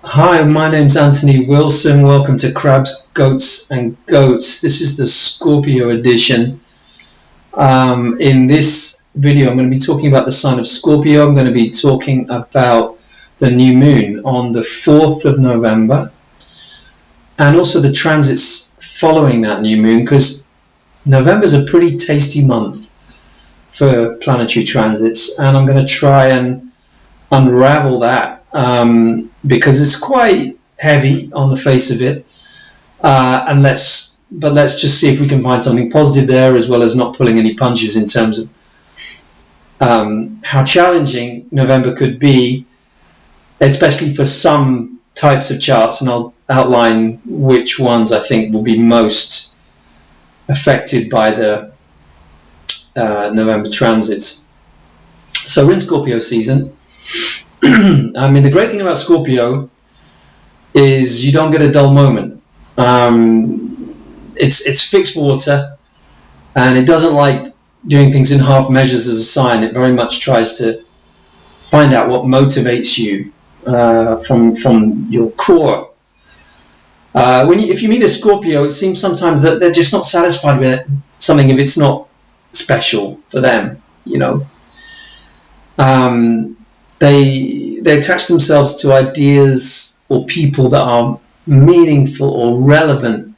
Hi, my name's Anthony Wilson. Welcome to Crabs, Goats and Goats. This is the Scorpio edition. In this video, I'm going to be talking about the sign of Scorpio. I'm going to be talking about the new moon on the 4th of November and also the transits following that new moon, because November is a pretty tasty month for planetary transits, and I'm going to try and unravel that because it's quite heavy on the face of it, and let's just see if we can find something positive there, as well as not pulling any punches in terms of how challenging November could be, especially for some types of charts, and I'll outline which ones I think will be most affected by the November transits. So we're in Scorpio season. I mean, the great thing about Scorpio is you don't get a dull moment. It's fixed water, and it doesn't like doing things in half measures as a sign. It very much tries to find out what motivates you from your core. If you meet a Scorpio, it seems sometimes that they're just not satisfied with something if it's not special for them, you know. They attach themselves to ideas or people that are meaningful or relevant.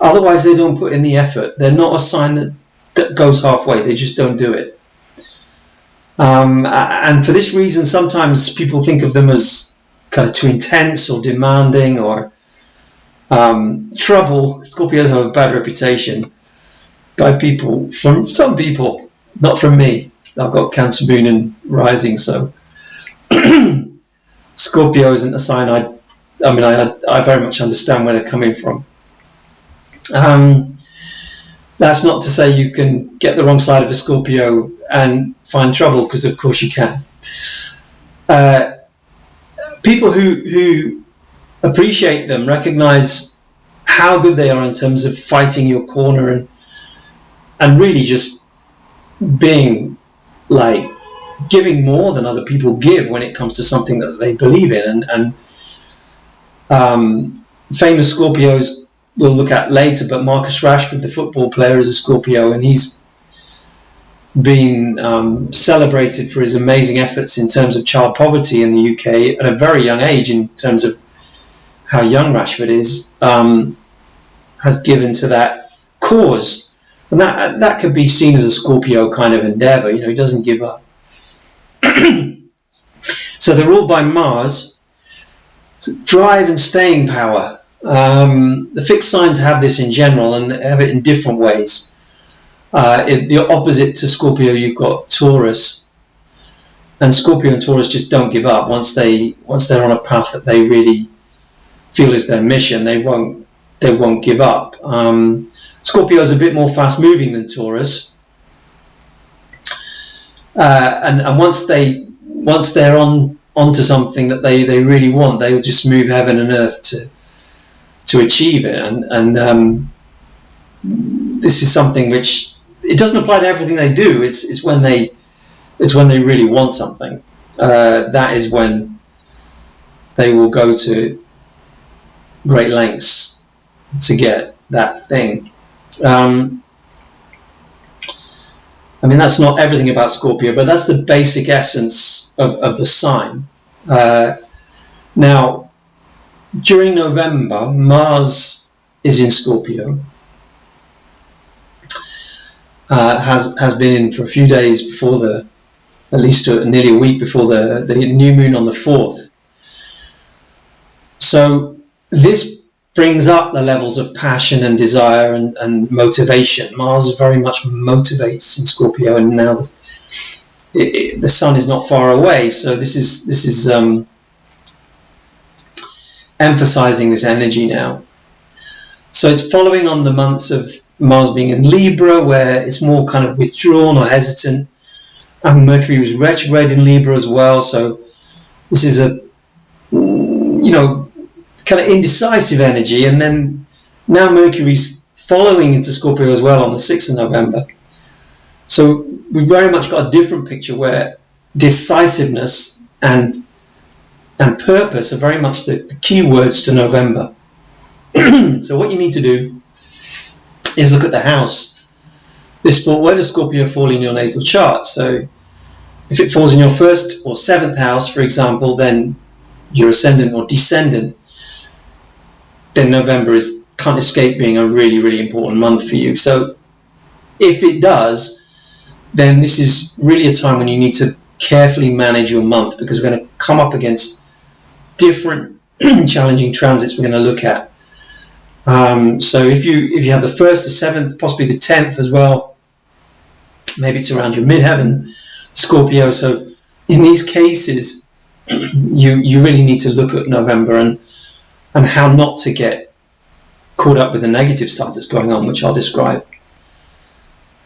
Otherwise, they don't put in the effort. They're not a sign that goes halfway. They just don't do it. And for this reason, sometimes people think of them as kind of too intense or demanding or trouble. Scorpios have a bad reputation by people, from some people, not from me. I've got Cancer Moon and Rising, so Scorpio isn't a sign I very much understand where they're coming from. That's not to say you can get the wrong side of a Scorpio and find trouble, because of course you can. People who appreciate them recognize how good they are in terms of fighting your corner and really just being like giving more than other people give when it comes to something that they believe in. And famous Scorpios we'll look at later, but Marcus Rashford, the football player, is a Scorpio, and he's been celebrated for his amazing efforts in terms of child poverty in the UK at a very young age, in terms of how young Rashford is, has given to that cause. And that could be seen as a Scorpio kind of endeavor. You know, he doesn't give up. So they're ruled by Mars. Drive and staying power. The fixed signs have this in general, and they have it in different ways. The opposite to Scorpio, you've got Taurus, and Scorpio and Taurus just don't give up. Once they're on a path that they really feel is their mission, they won't give up. Scorpio is a bit more fast moving than Taurus, and once they're onto something that they really want, they'll just move heaven and earth to achieve it. And this is something which it doesn't apply to everything they do. It's when they really want something. That is when they will go to great lengths to get that thing. I mean, that's not everything about Scorpio, but that's the basic essence of the sign. Now, during November, Mars is in Scorpio. Has been in for a few days before at least nearly a week before the new moon on the 4th. So this brings up the levels of passion and desire and motivation. Mars very much motivates in Scorpio, and now the sun is not far away, so this is emphasizing this energy now. So it's following on the months of Mars being in Libra, where it's more kind of withdrawn or hesitant, and Mercury was retrograde in Libra as well. So this is a kind of indecisive energy, and then now Mercury's following into Scorpio as well on the 6th of November. So we've very much got a different picture where decisiveness and and purpose are very much the key words to November. So what you need to do is look at the house. Where does Scorpio fall in your natal chart? So if it falls in your 1st or 7th house, for example, then your ascendant or descendant, then November can't escape being a really, really important month for you. So if it does, then this is really a time when you need to carefully manage your month, because we're going to come up against different challenging transits we're going to look at. So if you have the 1st, the 7th, possibly the 10th as well, maybe it's around your midheaven, Scorpio. So in these cases, you really need to look at November and how not to get caught up with the negative stuff that's going on, which I'll describe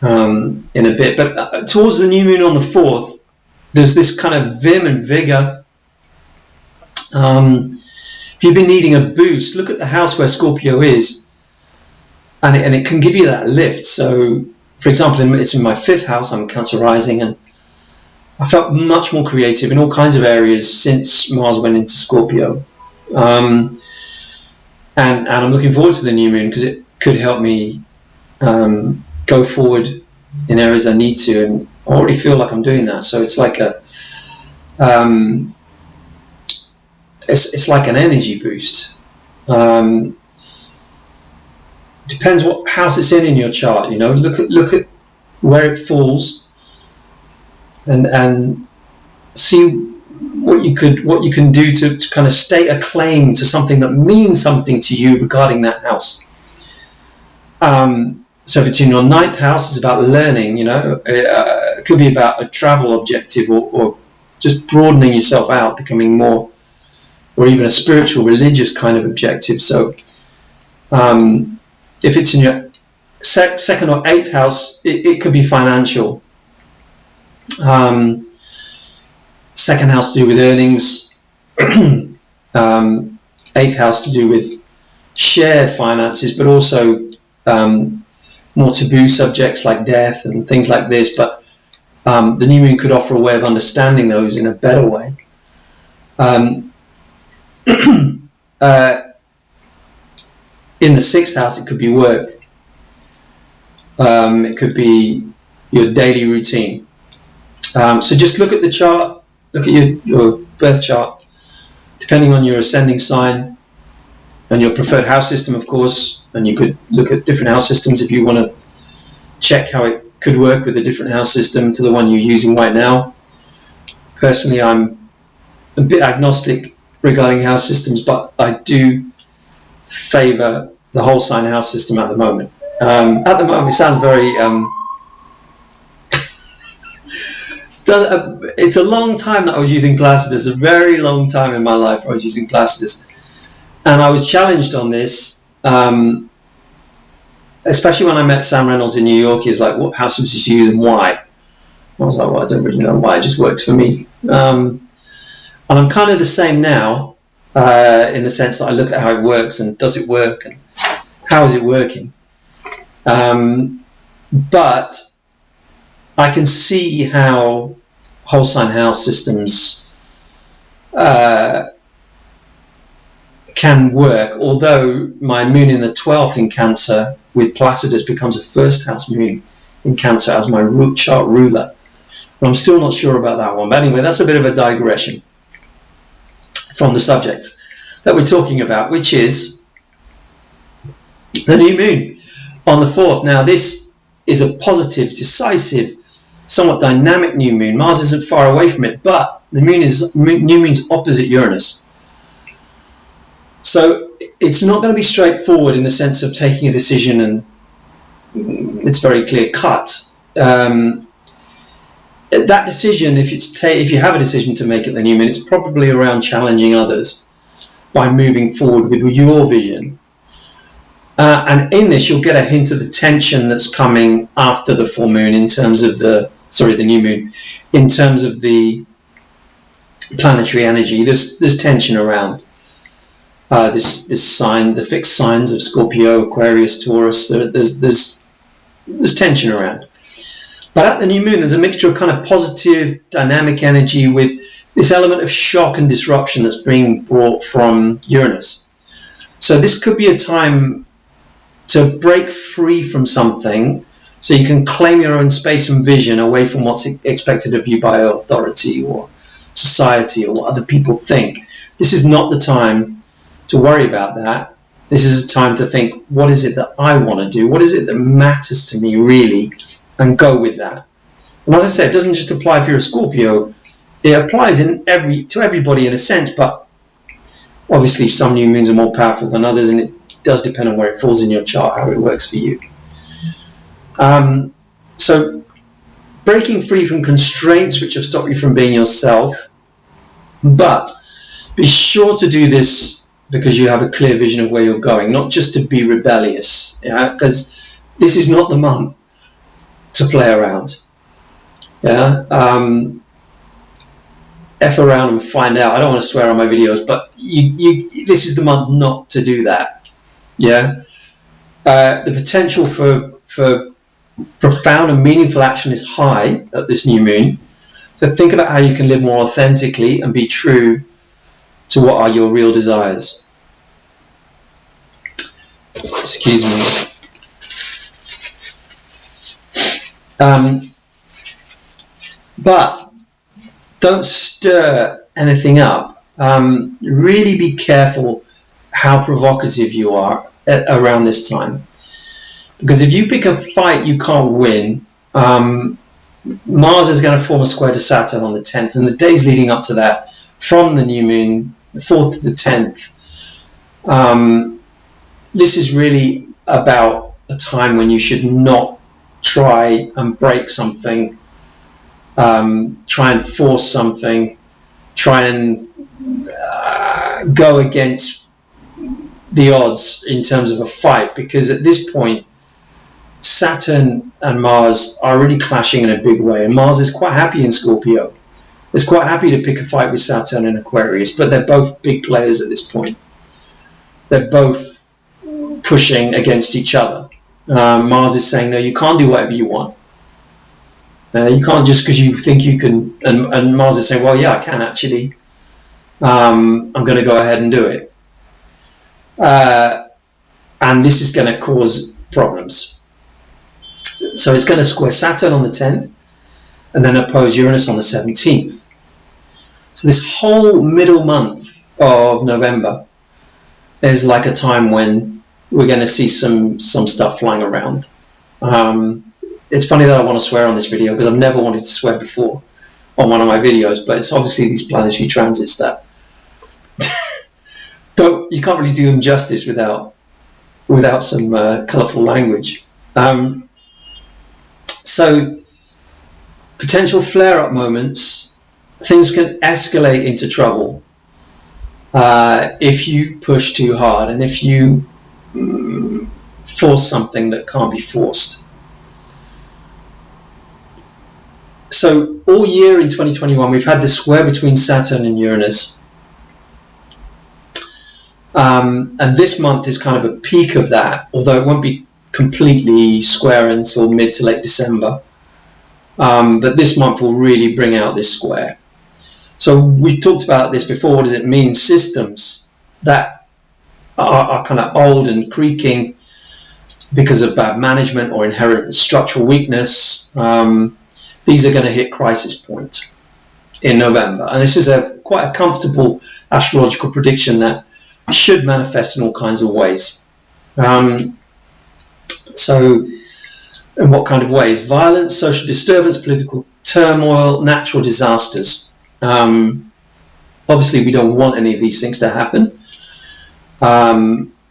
in a bit. But towards the new moon on the 4th, there's this kind of vim and vigor. If you've been needing a boost, look at the house where Scorpio is, and it can give you that lift. So, for example, it's in my 5th house. I'm Cancer rising, and I felt much more creative in all kinds of areas since Mars went into Scorpio. And I'm looking forward to the new moon, because it could help me go forward in areas I need to, and I already feel like I'm doing that. So it's like it's like an energy boost. Depends what house it's in your chart. Look at where it falls, and see what you can do to kind of state a claim to something that means something to you regarding that house. So if it's in your 9th house, it's about learning. It could be about a travel objective, or just broadening yourself out, becoming more, or even a spiritual, religious kind of objective. So if it's in your 2nd or 8th house, it could be financial. 2nd house to do with earnings, 8th house to do with shared finances, but also more taboo subjects like death and things like this. But the new moon could offer a way of understanding those in a better way. In the 6th house, it could be work. It could be your daily routine. So just look at the chart, look at your birth chart, depending on your ascending sign and your preferred house system, of course. And you could look at different house systems if you want to check how it could work with a different house system to the one you're using right now. Personally, I'm a bit agnostic regarding house systems, but I do favor the whole sign house system at the moment. At the moment, it sounds very it's a long time that I was using Placidus, a very long time in my life I was using Placidus, and I was challenged on this, especially when I met Sam Reynolds in New York. He was like, what house systems did you use and why? I was like, well, I don't really know why, it just works for me. And I'm kind of the same now, in the sense that I look at how it works and does it work and how is it working. But I can see how whole sign house systems can work, although my moon in the 12th in Cancer with Placidus becomes a 1st house moon in Cancer as my root chart ruler. But I'm still not sure about that one. But anyway, that's a bit of a digression from the subject that we're talking about, which is the new moon on the 4th. Now, this is a positive, decisive, somewhat dynamic new moon. Mars isn't far away from it, but the new moon's opposite Uranus. So it's not going to be straightforward in the sense of taking a decision and it's very clear cut. That decision, if you have a decision to make at the new moon, it's probably around challenging others by moving forward with your vision. And in this, you'll get a hint of the tension that's coming after the full moon in terms of the new moon, in terms of the planetary energy. There's tension around this sign, the fixed signs of Scorpio, Aquarius, Taurus. There's tension around. But at the new moon, there's a mixture of kind of positive, dynamic energy with this element of shock and disruption that's being brought from Uranus. So this could be a time to break free from something so you can claim your own space and vision away from what's expected of you by authority or society or what other people think. This is not the time to worry about that. This is a time to think, what is it that I want to do? What is it that matters to me really? And go with that. And as I said, it doesn't just apply if you're a Scorpio. It applies to everybody in a sense, but obviously some new moons are more powerful than others, and it does depend on where it falls in your chart, how it works for you. So breaking free from constraints which have stopped you from being yourself, but be sure to do this because you have a clear vision of where you're going, not just to be rebellious, because this is not the month to play around. F around and find out. I don't want to swear on my videos, but this is the month not to do that. The potential for profound and meaningful action is high at this new moon. So think about how you can live more authentically and be true to what are your real desires. Excuse me. But don't stir anything up. Really be careful how provocative you are around this time. Because if you pick a fight you can't win, Mars is going to form a square to Saturn on the 10th, and the days leading up to that, from the new moon, the 4th to the 10th, this is really about a time when you should not try and break something, try and force something, try and go against the odds in terms of a fight, because at this point Saturn and Mars are really clashing in a big way, and Mars is quite happy in Scorpio. It's quite happy to pick a fight with Saturn and Aquarius, but they're both big players at this point. They're both pushing against each other. Mars is saying, no, you can't do whatever you want. You can't just because you think you can. And Mars is saying, well, yeah, I can actually. I'm going to go ahead and do it. And this is going to cause problems. So it's going to square Saturn on the 10th and then oppose Uranus on the 17th. So this whole middle month of November is like a time when we're going to see some stuff flying around. It's funny that I want to swear on this video because I've never wanted to swear before on one of my videos, but it's obviously these planetary transits that you can't really do them justice without some colourful language. So potential flare-up moments, things can escalate into trouble if you push too hard and if you force something that can't be forced. So all year in 2021 we've had this square between Saturn and Uranus, and this month is kind of a peak of that, although it won't be completely square until mid to late December. But this month will really bring out this square. So we talked about this before. What does it mean? Systems that are kind of old and creaking because of bad management or inherent structural weakness, these are going to hit crisis point in November. And this is quite a comfortable astrological prediction that should manifest in all kinds of ways. So in what kind of ways? Violence, social disturbance, political turmoil, natural disasters. Obviously we don't want any of these things to happen.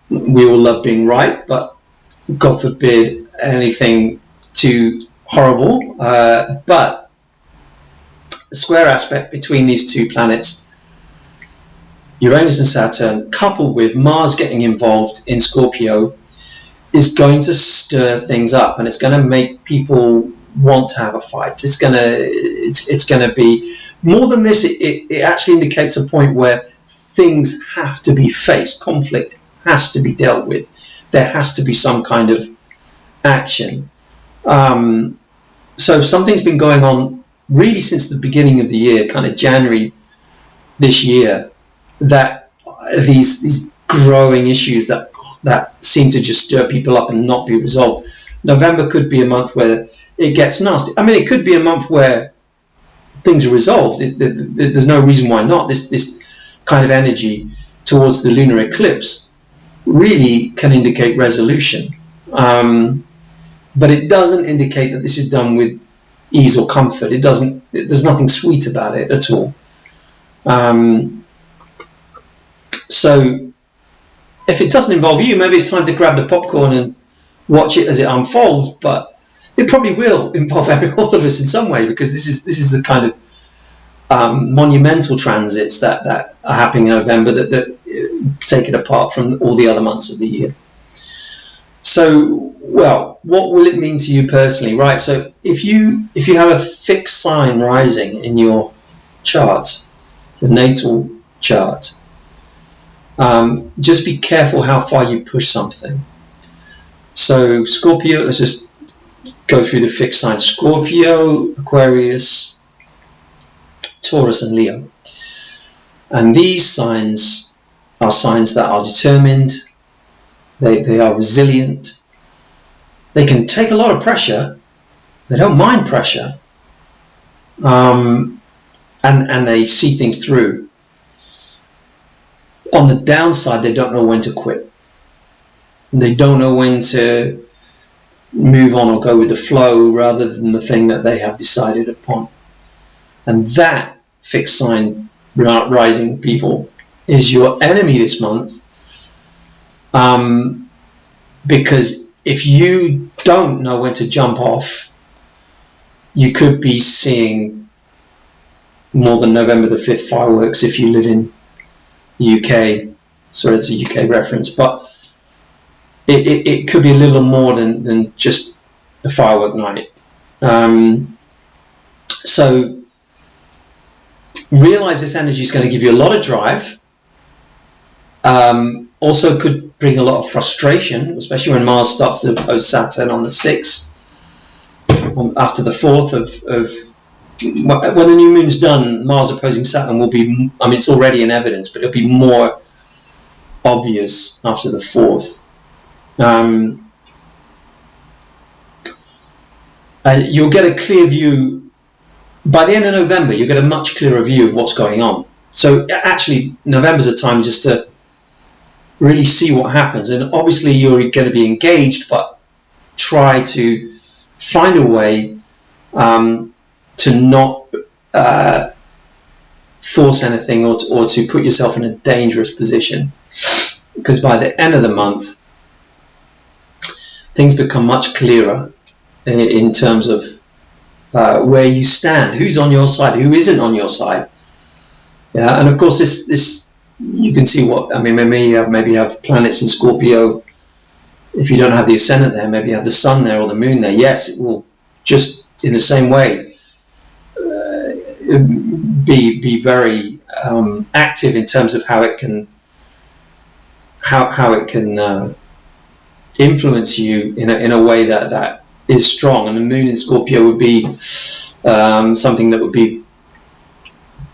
We all love being right, but God forbid anything too horrible. But the square aspect between these two planets, Uranus and Saturn, coupled with Mars getting involved in Scorpio, is going to stir things up, and it's going to make people want to have a fight. It's going to be more than this. It actually indicates a point where things have to be faced. Conflict has to be dealt with. There has to be some kind of action. So something's been going on really since the beginning of the year, kind of January this year, that these growing issues that seem to just stir people up and not be resolved. November could be a month where it gets nasty. I mean, it could be a month where things are resolved. There's no reason why not. This kind of energy towards the lunar eclipse really can indicate resolution, but it doesn't indicate that this is done with ease or comfort. It doesn't. There's nothing sweet about it at all. So if it doesn't involve you, maybe it's time to grab the popcorn and watch it as it unfolds. But it probably will involve all of us in some way, because this is the kind of monumental transits that are happening in November that take it apart from all the other months of the year. So, well, what will it mean to you personally, right? So if you have a fixed sign rising in your chart, your natal chart, just be careful how far you push something. So Scorpio, let's just go through the fixed signs: Scorpio, Aquarius, Taurus, and Leo. And these signs are signs that are determined. They are resilient. They can take a lot of pressure. They don't mind pressure. And they see things through. On the downside, they don't know when to quit. They don't know when to move on or go with the flow rather than the thing that they have decided upon. And that fixed sign rising people is your enemy this month. Because if you don't know when to jump off, you could be seeing more than November the 5th fireworks if you live in the UK. Sorry, it's a UK reference, but it could be a little more than just a firework night. So realize this energy is going to give you a lot of drive. Also could bring a lot of frustration, especially when Mars starts to oppose Saturn on the 6th, after the 4th of when the new moon's done. Mars opposing Saturn will be, I mean, it's already in evidence, but it'll be more obvious after the 4th. You'll get a clear view by the end of November. You'll get a much clearer view of what's going on. So actually, November's a time just to really see what happens. And obviously, you're going to be engaged, but try to find a way to not force anything or to put yourself in a dangerous position. Because by the end of the month, things become much clearer in terms of where you stand, who's on your side, who isn't on your side. Yeah, and of course, this you can see what I mean. Maybe you have planets in Scorpio. If you don't have the ascendant there, maybe you have the sun there or the moon there. Yes, it will just in the same way be very active in terms of how it can influence you in a way that is strong. And the moon in Scorpio would be something that would be,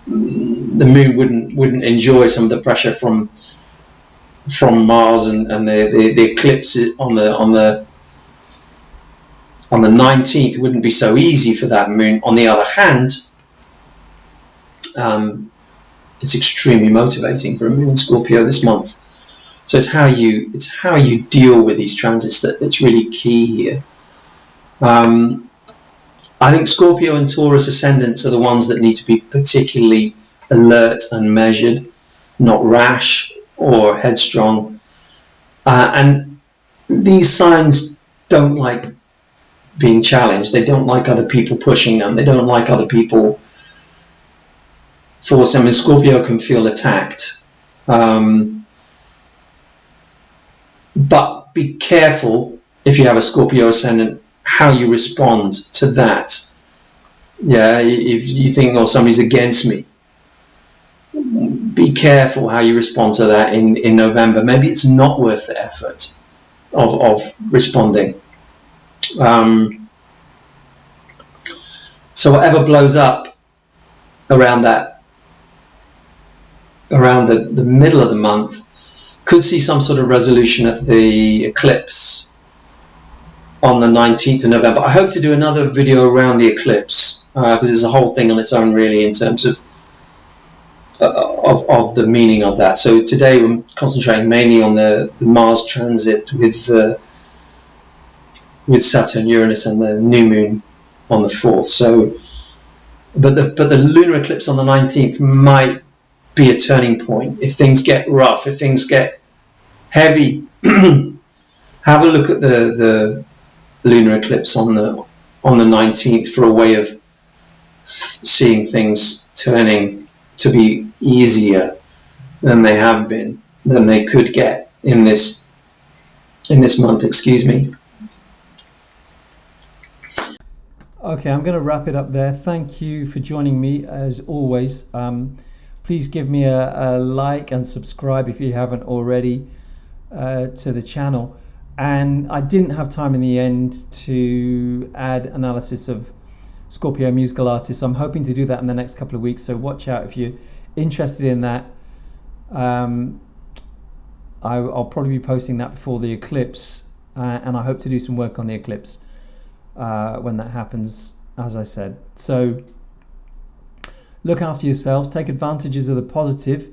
the moon wouldn't enjoy some of the pressure from Mars and the eclipse on the 19th wouldn't be so easy for that moon. On the other hand, it's extremely motivating for a moon in Scorpio this month. So it's how you deal with these transits that's really key here. I think Scorpio and Taurus ascendants are the ones that need to be particularly alert and measured, not rash or headstrong. And these signs don't like being challenged. They don't like other people pushing them. They don't like other people forcing them. And Scorpio can feel attacked. But be careful, if you have a Scorpio ascendant, how you respond to that. Yeah, if you think, oh, somebody's against me, be careful how you respond to that in November. Maybe it's not worth the effort of responding. So whatever blows up around that around the middle of the month, could see some sort of resolution at the eclipse on the 19th of November. I hope to do another video around the eclipse, because there's a whole thing on its own, really, in terms of the meaning of that. So today we're concentrating mainly on the Mars transit with Saturn, Uranus, and the new moon on the 4th. So, but the lunar eclipse on the 19th might be a turning point. If things get rough, if things get heavy, have a look at the lunar eclipse on the 19th for a way of seeing things turning to be easier than they have been, than they could get in this month. Excuse me. Okay, I'm going to wrap it up there. Thank you for joining me as always. Please give me a like and subscribe if you haven't already to the channel. And I didn't have time in the end to add analysis of Scorpio musical artists. I'm hoping to do that in the next couple of weeks, so watch out if you're interested in that. I'll probably be posting that before the eclipse, and I hope to do some work on the eclipse when that happens, as I said. So look after yourselves, take advantages of the positive,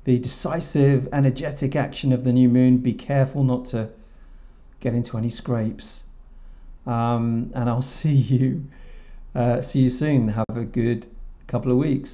the decisive, energetic action of the new moon. Be careful not to get into any scrapes, and I'll see you soon. Have a good couple of weeks.